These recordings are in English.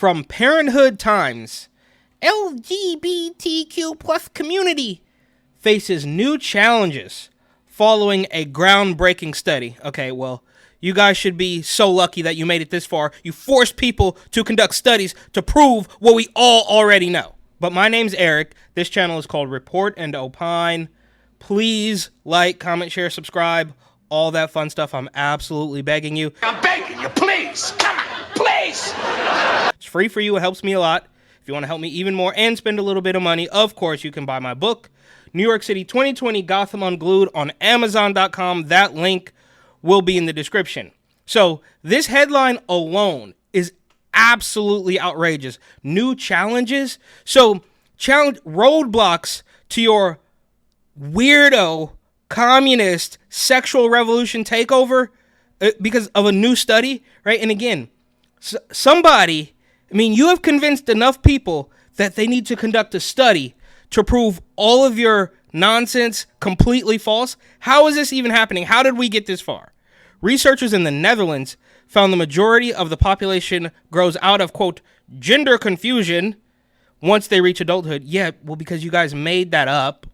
From Parenthood Times, LGBTQ plus community faces new challenges following a groundbreaking study. Okay, well, you guys should be so lucky that you made it this far. You forced people to conduct studies to prove what we all already know. But my name's Eric. This channel is called Report and Opine. Please like, comment, share, subscribe, all that fun stuff. I'm absolutely begging you. I'm begging you, please. Come on, please. It's free for you. It helps me a lot. If you want to help me even more and spend a little bit of money, of course, you can buy my book, New York City 2020 Gotham Unglued, on Amazon.com. That link will be in the description. So this headline alone is absolutely outrageous. New challenges. So roadblocks to your weirdo communist sexual revolution takeover because of a new study, right? And again, you have convinced enough people that they need to conduct a study to prove all of your nonsense completely false. How is this even happening? How did we get this far? Researchers in the Netherlands found the majority of the population grows out of, quote, gender confusion once they reach adulthood. Yeah, well, because you guys made that up.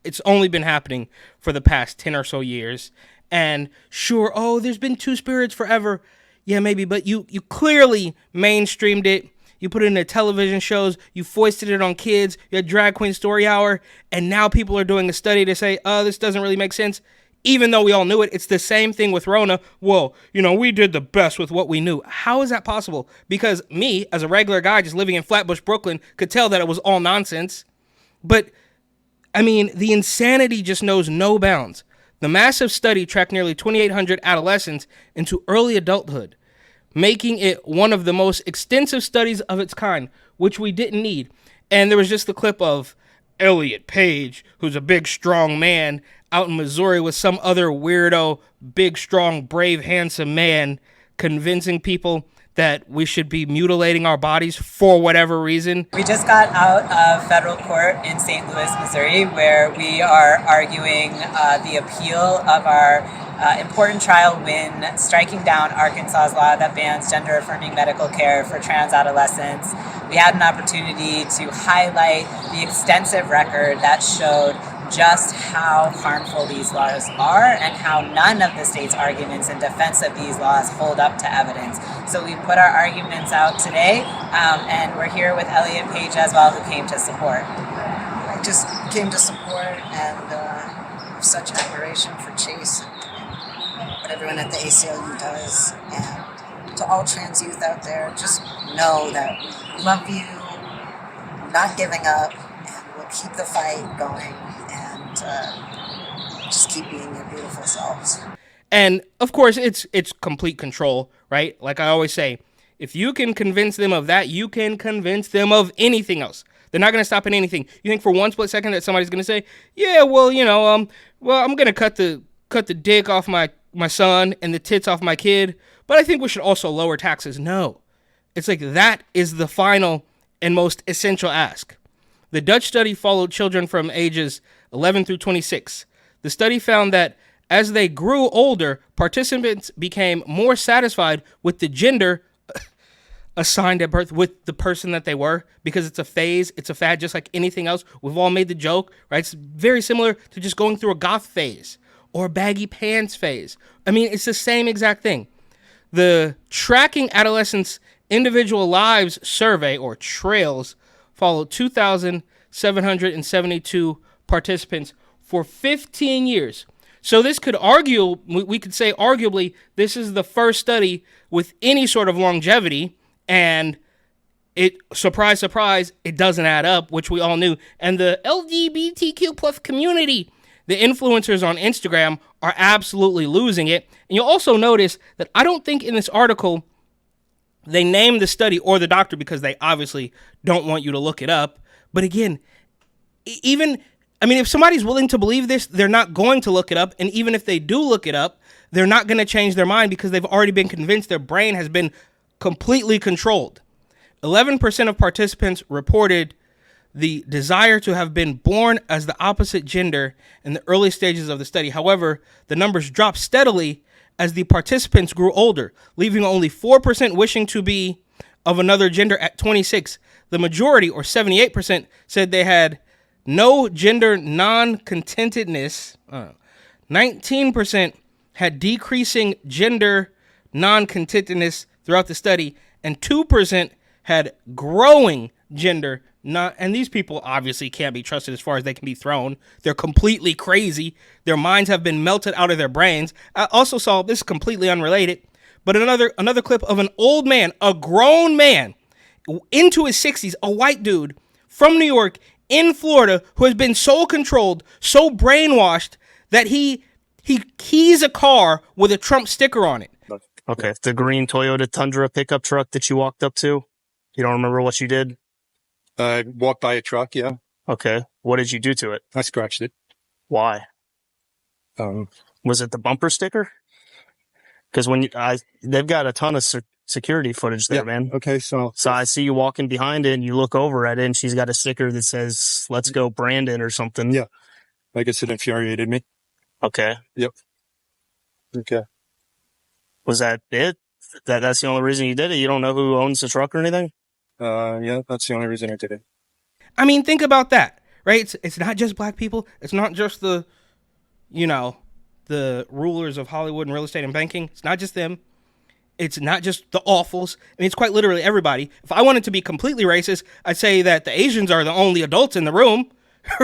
It's only been happening for the past 10 or so years. And sure, there's been two spirits forever. Yeah, maybe, but you clearly mainstreamed it. You put it in the television shows. You foisted it on kids. You had Drag Queen Story Hour. And now people are doing a study to say, this doesn't really make sense. Even though we all knew it. It's the same thing with Rona. Well, we did the best with what we knew. How is that possible? Because me, as a regular guy just living in Flatbush, Brooklyn, could tell that it was all nonsense. But, the insanity just knows no bounds. The massive study tracked nearly 2,800 adolescents into early adulthood, making it one of the most extensive studies of its kind, which we didn't need. And there was just the clip of Elliot Page, who's a big, strong man, out in Missouri with some other weirdo, big, strong, brave, handsome man convincing people that we should be mutilating our bodies for whatever reason. We just got out of federal court in St. Louis, Missouri, where we are arguing the appeal of our important trial win, striking down Arkansas's law that bans gender-affirming medical care for trans adolescents. We had an opportunity to highlight the extensive record that showed just how harmful these laws are and how none of the state's arguments in defense of these laws hold up to evidence. So we put our arguments out today, and we're here with Elliot Page as well, who came to support. I just came to support and such admiration for Chase and what everyone at the ACLU does. And to all trans youth out there, just know that we love you, not giving up, and we'll keep the fight going. And just keep being your beautiful selves. And of course, it's complete control, right? Like I always say, if you can convince them of that, you can convince them of anything else. They're not going to stop at anything. You think for one split second that somebody's going to say, yeah, well, I'm going to cut the dick off my son and the tits off my kid, but I think we should also lower taxes. No, it's like that is the final and most essential ask. The Dutch study followed children from ages 11 through 26. The study found that as they grew older, participants became more satisfied with the gender assigned at birth with the person that they were, because it's a phase, it's a fad, just like anything else. We've all made the joke, right? It's very similar to just going through a goth phase or a baggy pants phase. It's the same exact thing. The Tracking Adolescents' Individual Lives Survey, or TRAILS, followed 2,772 participants for 15 years. So this could we could say arguably, this is the first study with any sort of longevity, and it, surprise, surprise, it doesn't add up, which we all knew. And the LGBTQ plus community, the influencers on Instagram, are absolutely losing it. And you'll also notice that I don't think in this article they name the study or the doctor, because they obviously don't want you to look it up. But again, if somebody's willing to believe this, they're not going to look it up. And even if they do look it up, they're not going to change their mind because they've already been convinced. Their brain has been completely controlled. 11% of participants reported the desire to have been born as the opposite gender in the early stages of the study. However, the numbers dropped steadily as the participants grew older, leaving only 4% wishing to be of another gender at 26. The majority, or 78%, said they had no gender non-contentedness. 19% had decreasing gender non-contentedness throughout the study, and 2% had growing gender not. And these people obviously can't be trusted as far as they can be thrown. They're completely crazy. Their minds have been melted out of their brains. I also saw, this is completely unrelated, but another clip of an old man, a grown man, into his 60s, a white dude from New York in Florida who has been so controlled, so brainwashed that he keys a car with a Trump sticker on it. Okay, the green Toyota Tundra pickup truck that you walked up to, you don't remember what you did? I walked by a truck, yeah. Okay, what did you do to it? I scratched it. Why? Was it the bumper sticker? Because they've got a ton of security footage there, man. Okay, so I see you walking behind it, and you look over at it, and she's got a sticker that says, "Let's go, Brandon," or something. Yeah. I guess it infuriated me. Okay. Yep. Okay. Was that it? That's the only reason you did it? You don't know who owns the truck or anything? Yeah, that's the only reason I did it. I mean, think about that, right? It's not just black people. It's not just the rulers of Hollywood and real estate and banking. It's not just them. It's not just the awfuls. I mean, it's quite literally everybody. If I wanted to be completely racist, I'd say that the Asians are the only adults in the room,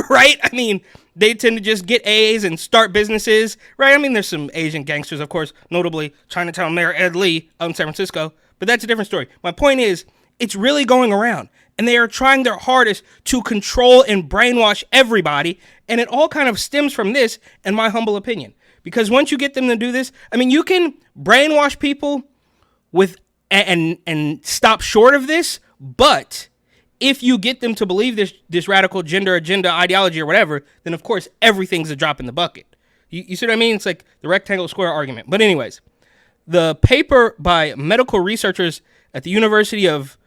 right? I mean, they tend to just get A's and start businesses, right? I mean, there's some Asian gangsters, of course, notably Chinatown Mayor Ed Lee out in San Francisco, but that's a different story. My point is, it's really going around, and they are trying their hardest to control and brainwash everybody, and it all kind of stems from this, in my humble opinion. Because once you get them to do this, I mean, you can brainwash people with and stop short of this, but if you get them to believe this radical gender agenda ideology or whatever, then of course everything's a drop in the bucket. You see what I mean? It's like the rectangle square argument. But anyways, the paper by medical researchers at the University of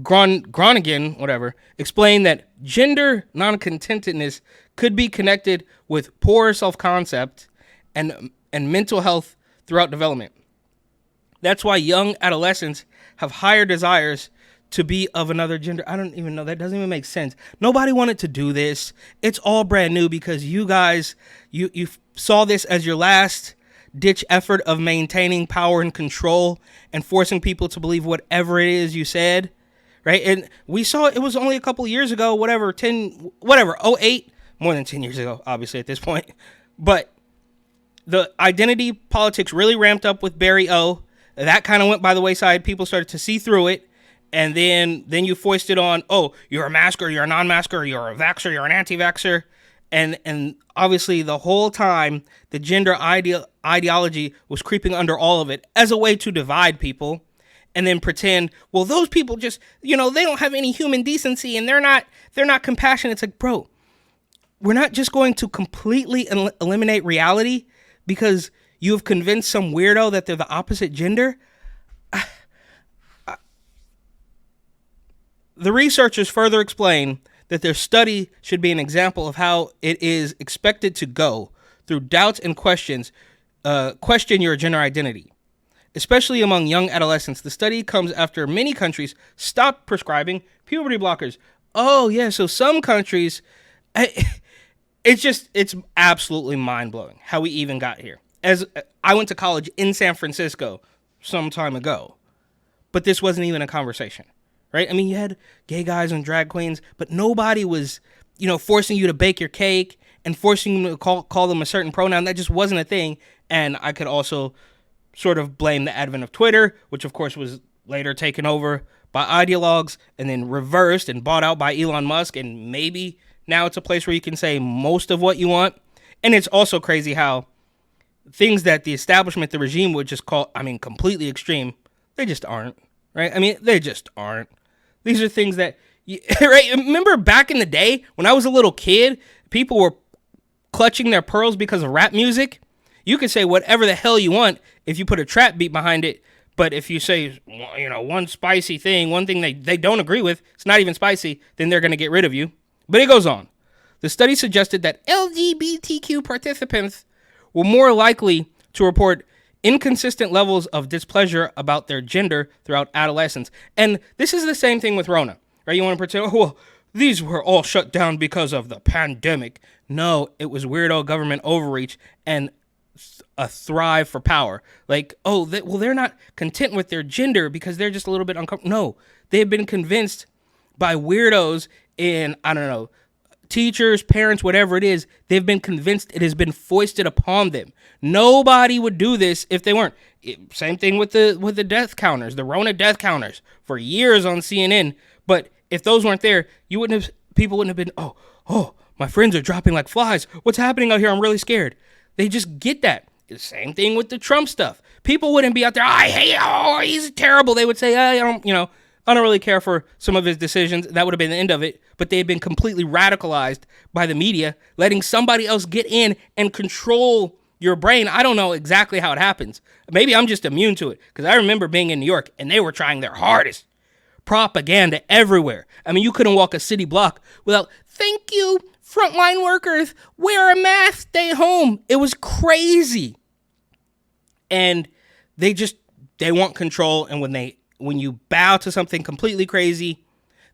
Groningen, whatever, explained that gender non-contentedness could be connected with poor self-concept and mental health throughout development. That's why young adolescents have higher desires to be of another gender. I don't even know. That doesn't even make sense. Nobody wanted to do this. It's all brand new because you guys, you saw this as your last ditch effort of maintaining power and control and forcing people to believe whatever it is you said, right? And we saw it was only a couple years ago, '08, more than 10 years ago, obviously at this point. But the identity politics really ramped up with Barry O. That kind of went by the wayside. People started to see through it. And then you foisted on, oh, you're a masker, you're a non-masker, you're a vaxxer, you're an anti-vaxxer. And obviously the whole time, the gender ideology was creeping under all of it as a way to divide people and then pretend, well, those people just, they don't have any human decency and they're not compassionate. It's like, bro, we're not just going to completely eliminate reality because you have convinced some weirdo that they're the opposite gender. The researchers further explain that their study should be an example of how it is expected to go through doubts and questions, question your gender identity. Especially among young adolescents, the study comes after many countries stopped prescribing puberty blockers. Oh, yeah, so some countries, it's absolutely mind-blowing how we even got here. As I went to college in San Francisco some time ago, but this wasn't even a conversation. Right? I mean, you had gay guys and drag queens, but nobody was, forcing you to bake your cake and forcing you to call them a certain pronoun. That just wasn't a thing. And I could also sort of blame the advent of Twitter, which of course was later taken over by ideologues and then reversed and bought out by Elon Musk. And maybe now it's a place where you can say most of what you want. And it's also crazy how things that the establishment, the regime would just call, completely extreme, they just aren't. Right? I mean, they just aren't. These are things that, right? Remember back in the day when I was a little kid, people were clutching their pearls because of rap music? You could say whatever the hell you want if you put a trap beat behind it. But if you say, one spicy thing, one thing they don't agree with, it's not even spicy, then they're going to get rid of you. But it goes on. The study suggested that LGBTQ participants were more likely to report inconsistent levels of displeasure about their gender throughout adolescence. And this is the same thing with Rona, right? You want to pretend, oh, well, these were all shut down because of the pandemic. No, it was weirdo government overreach and a thrive for power. Like, oh, they're not content with their gender because they're just a little bit uncomfortable. No, they've been convinced by weirdos in, I don't know, teachers, parents, whatever it is. They've been convinced it has been foisted upon them. Nobody would do this if they weren't. Same thing with the death counters, the Rona death counters for years on CNN. But if those weren't there, people wouldn't have been, oh, my friends are dropping like flies. What's happening out here? I'm really scared. They just get that. The same thing with the Trump stuff. People wouldn't be out there, I hate, he's terrible. They would say, I don't really care for some of his decisions. That would have been the end of it. But they've been completely radicalized by the media, letting somebody else get in and control your brain. I don't know exactly how it happens. Maybe I'm just immune to it, because I remember being in New York and they were trying their hardest. Propaganda everywhere. I mean, you couldn't walk a city block without, thank you, frontline workers, wear a mask, stay home. It was crazy. And they want control. And when you bow to something completely crazy,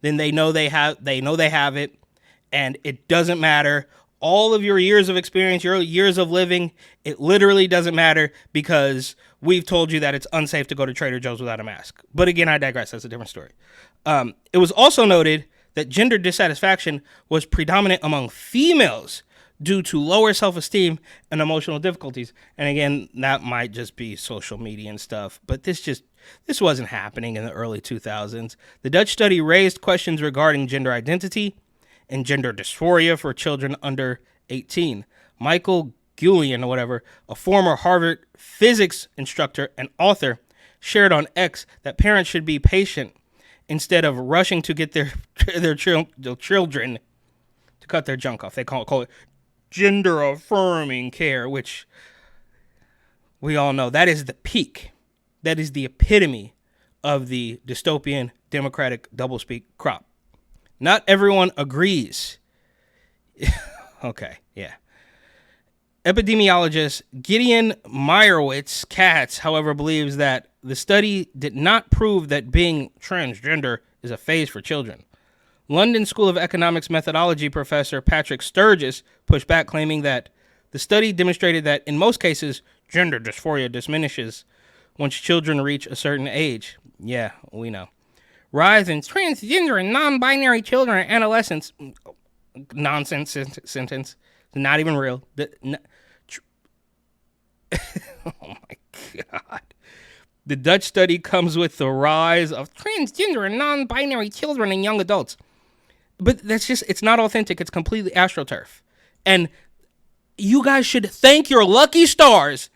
then they know they have it, and it doesn't matter. All of your years of experience, your years of living, it literally doesn't matter, because we've told you that it's unsafe to go to Trader Joe's without a mask. But again, I digress. That's a different story. It was also noted that gender dissatisfaction was predominant among females due to lower self-esteem and emotional difficulties. And again, that might just be social media and stuff, but this wasn't happening in the early 2000s. The Dutch study raised questions regarding gender identity and gender dysphoria for children under 18. Michael Gulian, or whatever, a former Harvard physics instructor and author, shared on X that parents should be patient instead of rushing to get their children to cut their junk off. They call it gender affirming care, which we all know that is the peak. That is the epitome of the dystopian democratic doublespeak crop. Not everyone agrees. Okay, yeah. Epidemiologist Gideon Meyerowitz-Katz, however, believes that the study did not prove that being transgender is a phase for children. London School of Economics methodology professor Patrick Sturgis pushed back, claiming that the study demonstrated that in most cases, gender dysphoria diminishes once children reach a certain age. Yeah, we know. Rise in transgender and non-binary children and adolescents. Nonsense sentence. Not even real. Oh my God. The Dutch study comes with the rise of transgender and non-binary children and young adults. But it's not authentic. It's completely astroturf. And you guys should thank your lucky stars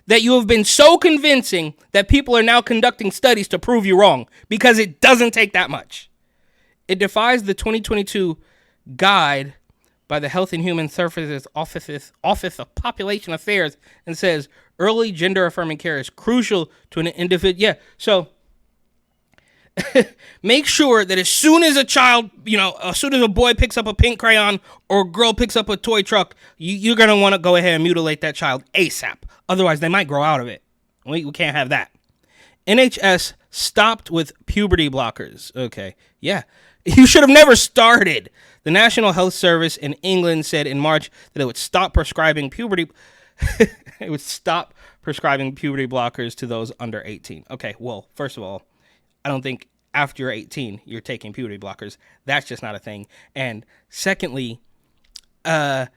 that you have been so convincing that people are now conducting studies to prove you wrong, because it doesn't take that much. It defies the 2022 guide by the Health and Human Services Office of Population Affairs and says early gender affirming care is crucial to an individual. Yeah, so make sure that as soon as as soon as a boy picks up a pink crayon or a girl picks up a toy truck, you're going to want to go ahead and mutilate that child ASAP. Otherwise, they might grow out of it. We can't have that. NHS stopped with puberty blockers. Okay, yeah. You should have never started. The National Health Service in England said in March that it would stop prescribing puberty blockers to those under 18. Okay, well, first of all, I don't think after you're 18 you're taking puberty blockers. That's just not a thing. And secondly, how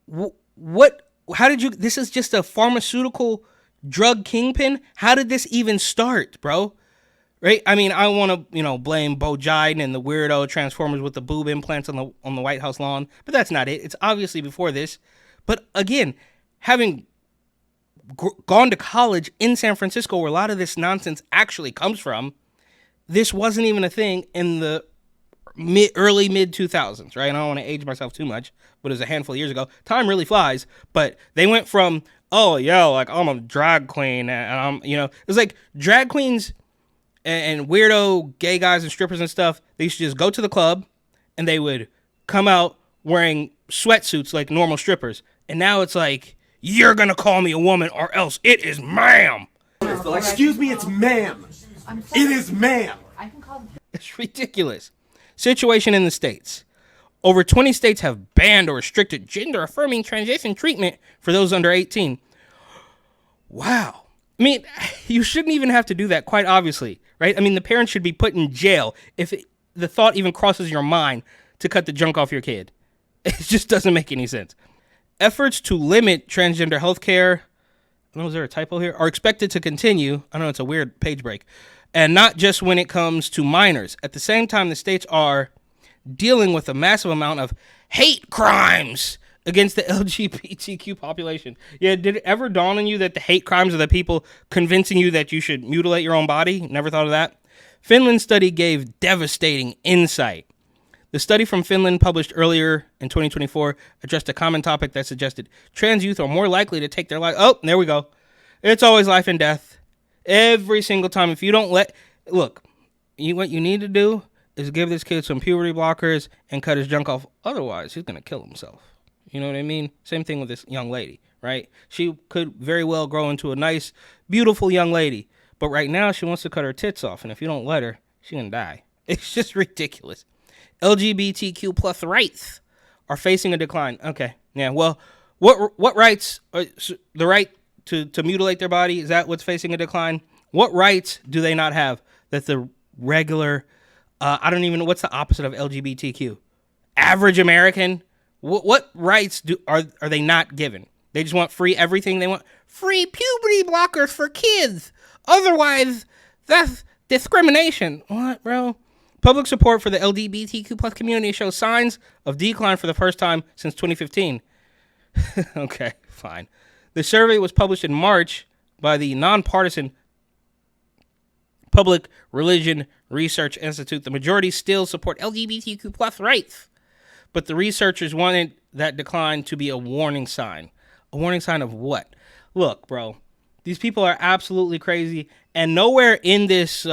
did you, this is just a pharmaceutical drug kingpin. How did this even start, bro? Right? I mean, I want to, blame Bo Jiden and the weirdo Transformers with the boob implants on the White House lawn, but that's not it. It's obviously before this. But again, having gone to college in San Francisco, where a lot of this nonsense actually comes from, this wasn't even a thing in the early mid 2000s, right? I don't want to age myself too much, but it was a handful of years ago. Time really flies, but they went from, I'm a drag queen, and it was like drag queens and weirdo gay guys and strippers and stuff. They used to just go to the club and they would come out wearing sweatsuits like normal strippers. And now it's like, you're gonna call me a woman or else it is ma'am. Excuse me, it's ma'am. It is ma'am. It's ridiculous. Situation in the States. Over 20 states have banned or restricted gender-affirming transition treatment for those under 18. Wow. I mean, you shouldn't even have to do that, quite obviously, right? I mean, the parents should be put in jail if the thought even crosses your mind to cut the junk off your kid. It just doesn't make any sense. Efforts to limit transgender healthcare, I don't know, is there a typo here? Are expected to continue. I know it's a weird page break. And not just when it comes to minors. At the same time, the states are dealing with a massive amount of hate crimes against the LGBTQ population. Yeah, did it ever dawn on you that the hate crimes are the people convincing you that you should mutilate your own body? Never thought of that? Finland's study gave devastating insight. The study from Finland, published earlier in 2024, addressed a common topic that suggested trans youth are more likely to take their life. Oh, there we go. It's always life and death. Every single time. If you don't look, what you need to do is give this kid some puberty blockers and cut his junk off. Otherwise, he's going to kill himself. You know what I mean? Same thing with this young lady, right? She could very well grow into a nice, beautiful young lady. But right now, she wants to cut her tits off. And if you don't let her, she's going to die. It's just ridiculous. LGBTQ plus rights are facing a decline. Okay. Yeah. Well, what rights? The right to mutilate their body, is that what's facing a decline? What rights do they not have that the regular, I don't even know, what's the opposite of LGBTQ? Average American? What rights are they not given? They just want free everything. They want free puberty blockers for kids. Otherwise, that's discrimination. What, bro? Public support for the LGBTQ plus community shows signs of decline for the first time since 2015. Okay, fine. The survey was published in March by the nonpartisan Public Religion Research Institute. The majority still support LGBTQ plus rights, but the researchers wanted that decline to be a warning sign. A warning sign of what? Look, bro, these people are absolutely crazy, and nowhere in this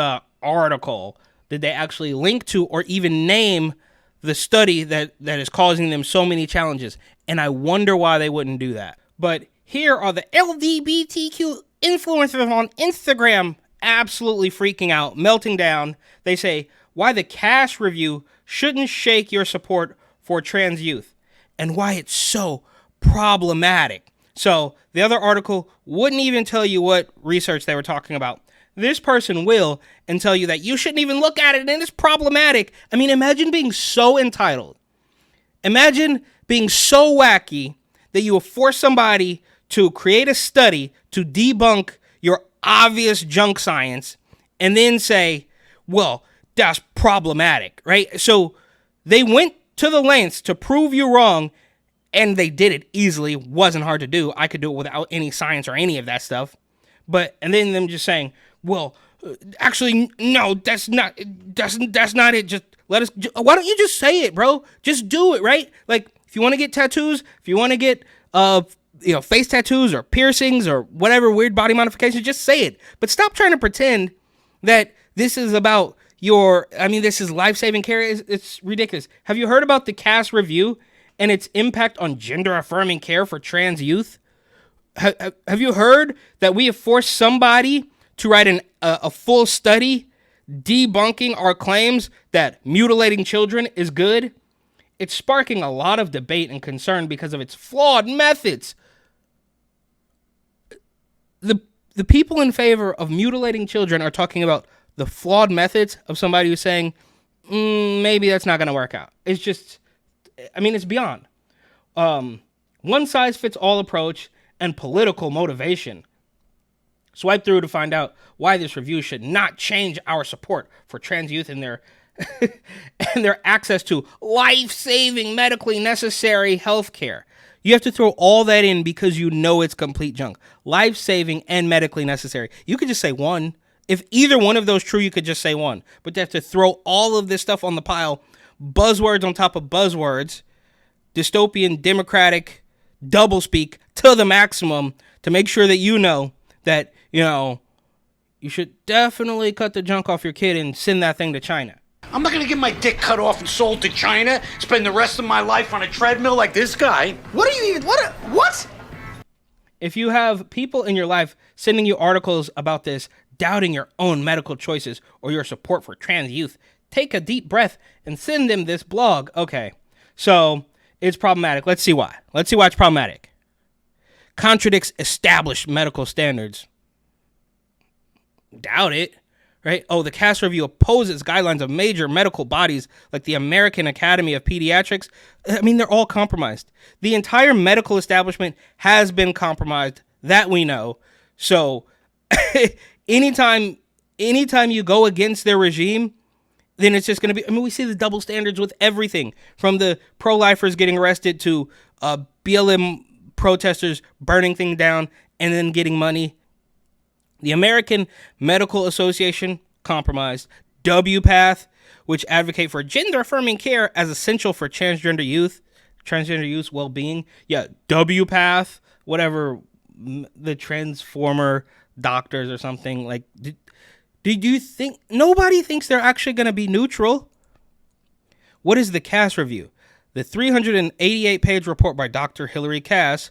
article did they actually link to or even name the study that is causing them so many challenges. And I wonder why they wouldn't do that. But here are the LGBTQ influencers on Instagram absolutely freaking out, melting down. They say, why the Cass review shouldn't shake your support for trans youth and why it's so problematic. So the other article wouldn't even tell you what research they were talking about. This person will and tell you that you shouldn't even look at it and it's problematic. I mean, imagine being so entitled. Imagine being so wacky that you will force somebody to create a study to debunk your obvious junk science and then say, well, that's problematic, right? So they went to the lengths to prove you wrong, and they did it easily. Wasn't hard to do. I could do it without any science or any of that stuff. And then them just saying, well, actually, no, that's not it. Just let us, why don't you just say it, bro? Just do it, right? Like, if you want to get tattoos, if you want to get, face tattoos or piercings or whatever weird body modifications, just say it. But stop trying to pretend that this is about this is life-saving care. It's ridiculous. Have you heard about the Cass review and its impact on gender-affirming care for trans youth? Have you heard that we have forced somebody to write a full study debunking our claims that mutilating children is good? It's sparking a lot of debate and concern because of its flawed methods. The people in favor of mutilating children are talking about the flawed methods of somebody who's saying, maybe that's not going to work out. It's just, it's beyond. One size fits all approach and political motivation. Swipe through to find out why this review should not change our support for trans youth and their and their access to life-saving, medically necessary health care. You have to throw all that in because you know it's complete junk. Life-saving and medically necessary. You could just say one. If either one of those true, you could just say one. But you have to throw all of this stuff on the pile, buzzwords on top of buzzwords, dystopian, democratic, doublespeak to the maximum to make sure that you know that, you should definitely cut the junk off your kid and send that thing to China. I'm not gonna get my dick cut off and sold to China, spend the rest of my life on a treadmill like this guy. What? If you have people in your life sending you articles about this, doubting your own medical choices or your support for trans youth, take a deep breath and send them this blog. Okay, so it's problematic. Let's see why. Let's see why it's problematic. Contradicts established medical standards. Doubt it, right? Oh, the Cass Review opposes guidelines of major medical bodies like the American Academy of Pediatrics. I mean, they're all compromised. The entire medical establishment has been compromised, that we know. So anytime you go against their regime, then it's just going to be, I mean, we see the double standards with everything from the pro-lifers getting arrested to BLM protesters burning things down and then getting money. The American Medical Association, compromised. WPATH, which advocate for gender-affirming care as essential for transgender youth's well-being. Yeah, WPATH, whatever, the Transformer doctors or something. Like, did you think, nobody thinks they're actually going to be neutral? What is the Cass Review? The 388-page report by Dr. Hilary Cass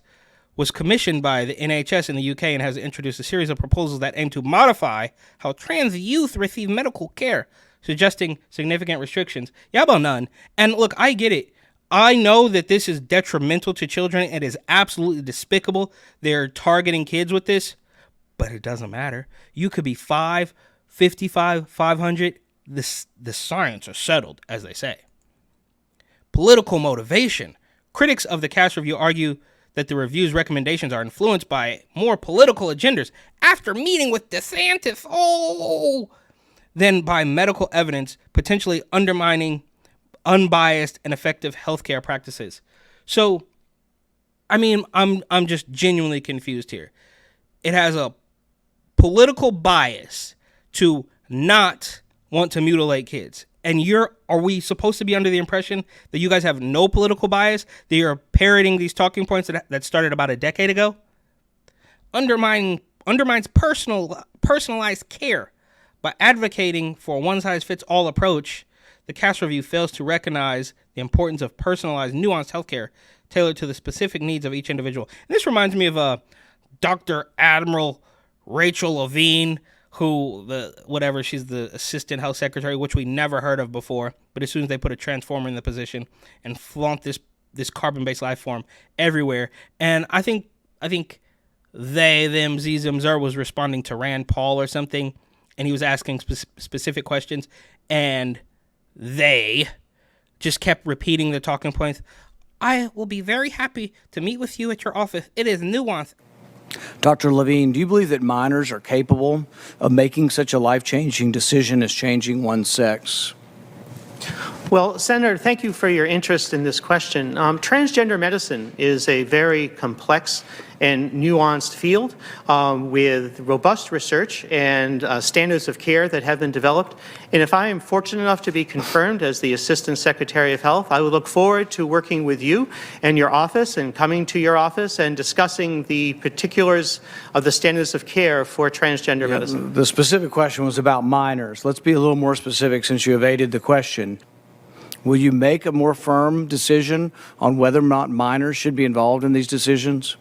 was commissioned by the NHS in the UK and has introduced a series of proposals that aim to modify how trans youth receive medical care, suggesting significant restrictions. Yeah, about none. And look, I get it. I know that this is detrimental to children. It is absolutely despicable. They're targeting kids with this, but it doesn't matter. You could be 5, 55, 500. The science is settled, as they say. Political motivation. Critics of the Cass Review argue that the review's recommendations are influenced by more political agendas after meeting with DeSantis, than by medical evidence, potentially undermining unbiased and effective healthcare practices. So, I mean, I'm just genuinely confused here. It has a political bias to not want to mutilate kids. And are we supposed to be under the impression that you guys have no political bias, that you're parroting these talking points that started about a decade ago? Undermines personalized care. By advocating for a one-size-fits-all approach, the Cass Review fails to recognize the importance of personalized, nuanced healthcare tailored to the specific needs of each individual. And this reminds me of Dr. Admiral Rachel Levine, she's the assistant health secretary, which we never heard of before. But as soon as they put a transformer in the position and flaunt this carbon-based life form everywhere, and I think they, them, Z, zim, zer was responding to Rand Paul or something, and he was asking specific questions, and they just kept repeating the talking points. I will be very happy to meet with you at your office. It is nuanced. Dr. Levine, do you believe that minors are capable of making such a life-changing decision as changing one's sex? Well, Senator, thank you for your interest in this question. Transgender medicine is a very complex and nuanced field with robust research and standards of care that have been developed. And if I am fortunate enough to be confirmed as the Assistant Secretary of Health, I would look forward to working with you and your office and coming to your office and discussing the particulars of the standards of care for transgender medicine. The specific question was about minors. Let's be a little more specific since you evaded the question. Will you make a more firm decision on whether or not minors should be involved in these decisions?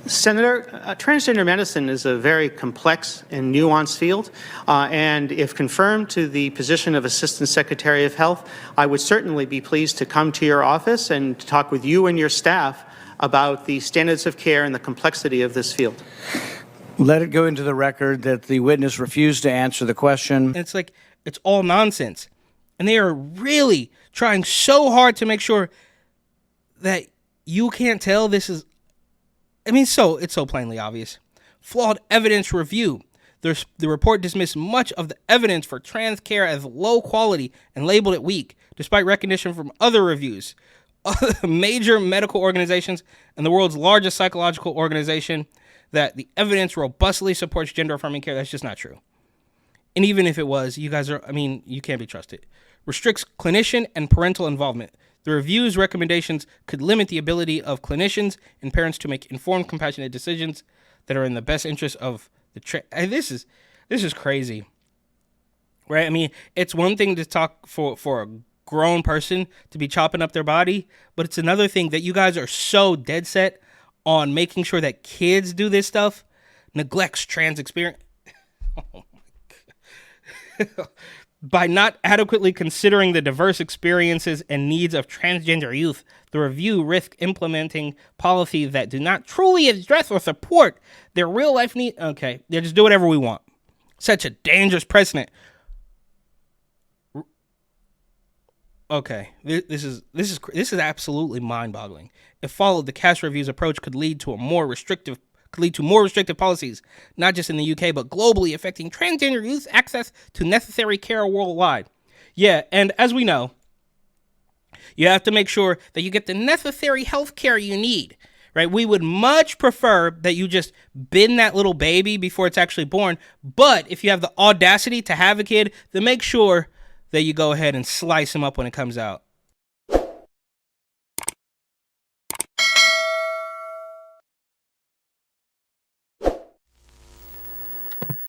Senator, transgender medicine is a very complex and nuanced field, and if confirmed to the position of Assistant Secretary of Health, I would certainly be pleased to come to your office and talk with you and your staff about the standards of care and the complexity of this field. Let it go into the record that the witness refused to answer the question. And it's like, it's all nonsense. And they are really trying so hard to make sure that you can't tell this is, it's so plainly obvious. Flawed evidence review. The report dismissed much of the evidence for trans care as low quality and labeled it weak, despite recognition from other reviews. Major medical organizations and the world's largest psychological organization that the evidence robustly supports gender-affirming care. That's just not true. And even if it was, you guys are, you can't be trusted. Restricts clinician and parental involvement. The review's recommendations could limit the ability of clinicians and parents to make informed, compassionate decisions that are in the best interest of the this is crazy, right? It's one thing to talk for a grown person to be chopping up their body, but it's another thing that you guys are so dead set on making sure that kids do this stuff neglects trans experience. Oh my God. By not adequately considering the diverse experiences and needs of transgender youth, the review risks implementing policies that do not truly address or support their real life needs. Okay, they just do whatever we want. Such a dangerous precedent. Okay, this is absolutely mind-boggling. If followed, the Cass Review's approach could lead to more restrictive policies, not just in the UK, but globally, affecting transgender youth's access to necessary care worldwide. Yeah, and as we know, you have to make sure that you get the necessary health care you need, right? We would much prefer that you just bin that little baby before it's actually born, but if you have the audacity to have a kid, then make sure that you go ahead and slice him up when it comes out.